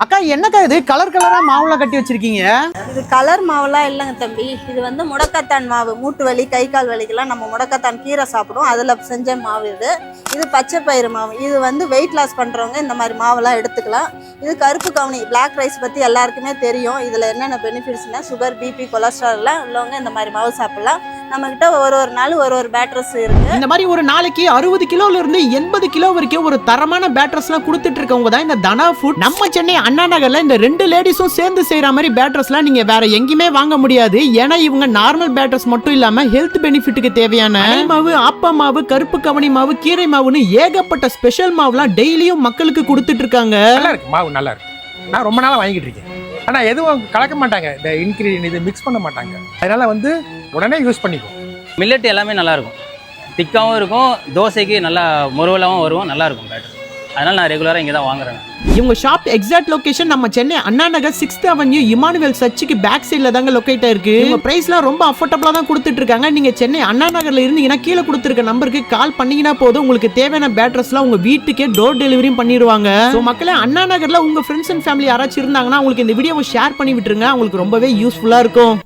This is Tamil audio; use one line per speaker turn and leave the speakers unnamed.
அக்கா என்னக்கா இது கலர் கலரா மாவுல கட்டி வச்சிருக்கீங்க?
இது கலர் மாவுலாம் இல்லைங்க தம்பி. இது வந்து முடக்கத்தான் மாவு. மூட்டு வலி கை கால் வலிக்கெல்லாம் நம்ம முடக்கத்தான் கீரை சாப்பிடுவோம், அதில் செஞ்ச மாவு இது. இது பச்சை பயிறு மாவு. இது வந்து வெயிட் லாஸ் பண்ணுறவங்க இந்த மாதிரி மாவுலாம் எடுத்துக்கலாம். இது கருப்பு கவுனி பிளாக் ரைஸ் பற்றி எல்லாருக்குமே தெரியும். இதில் என்னென்ன பெனிஃபிட்ஸ்னால் சுகர் பிபி கொலஸ்ட்ரால்லாம் உள்ளவங்க இந்த மாதிரி மாவு சாப்பிட்லாம். நம்மக்கிட்ட ஒரு நாள் ஒரு பேட்டர்ஸ் இருக்குது.
இந்த மாதிரி ஒரு நாளைக்கு 60 கிலோல இருந்து 80 கிலோ வரைக்கும் ஒரு தரமான பேட்டர்ஸ்லாம் கொடுத்துட்டு இருக்கவங்க தான் இந்த தனா ஃபுட். நம்ம சென்னை அண்ணா நகர்ல இந்த 2 லேடிஸும் சேர்ந்து செய்யற மாதிரி பேட்டர்ஸ்லாம் நீங்க வேற எங்கேயுமே வாங்க முடியாது. ஏன்னா இவங்க நார்மல் பேட்டர்ஸ் மட்டும் இல்லாம ஹெல்த் பெனிஃபிட்டுக்கு தேவையான மாவு, ஆப்ப மாவு, கருப்பு கவனி மாவு, கீரை மாவுன்னு ஏகப்பட்ட ஸ்பெஷல் மாவுலாம் டெய்லியும் மக்களுக்கு கொடுத்துட்டு இருக்காங்க.
நல்லா இருக்கு மாவு, நல்லா இருக்கு. நான் ரொம்ப நாளாக வாங்கிட்டு இருக்கேன். ஆனால் எதுவும் கலக்க மாட்டாங்க, இந்த இன்க்ரீடியன்ட் இது மிக்ஸ் பண்ண மாட்டாங்க. அதனால வந்து உடனே யூஸ் பண்ணிக்கும்.
மில்லட் எல்லாமே நல்லாயிருக்கும், திக்காகவும் இருக்கும், தோசைக்கு நல்லா முருவலாகவும் வரும், நல்லாயிருக்கும் பேட்டர். அதனால் நான் ரெகுலராக இங்கே தான் வாங்குறேன்.
இவங்க ஷாப் எக்ஸாக்ட் லொகேஷன் நம்ம Chennai Anna Nagar 6th avenue Emmanuel சர்ச்சுக்கு பேக் சைடில் தாங்க லொகேட் ஆயிருக்கு. இவங்க பிரைஸ்லாம் ரொம்ப அஃபோர்டபுளாக தான் கொடுத்துட்டு இருக்காங்க. நீங்க சென்னை அண்ணா நகர்ல இருந்தீங்கன்னா கீழே கொடுத்துருக்க நம்பருக்கு கால் பண்ணீங்கன்னா போதும், உங்களுக்கு தேவையான பேட்டர்ஸ்லாம் உங்க வீட்டுக்கே டோர் டெலிவரியும் பண்ணிடுவாங்க. ஸோ மக்களே, அண்ணா நகர்ல உங்க ஃப்ரெண்ட்ஸ் அண்ட் ஃபேமிலி யாராச்சும் இருந்தாங்கன்னா உங்களுக்கு இந்த வீடியோவை ஷேர் பண்ணி விட்டுருங்க, உங்களுக்கு ரொம்பவே யூஸ்ஃபுல்லா இருக்கும்.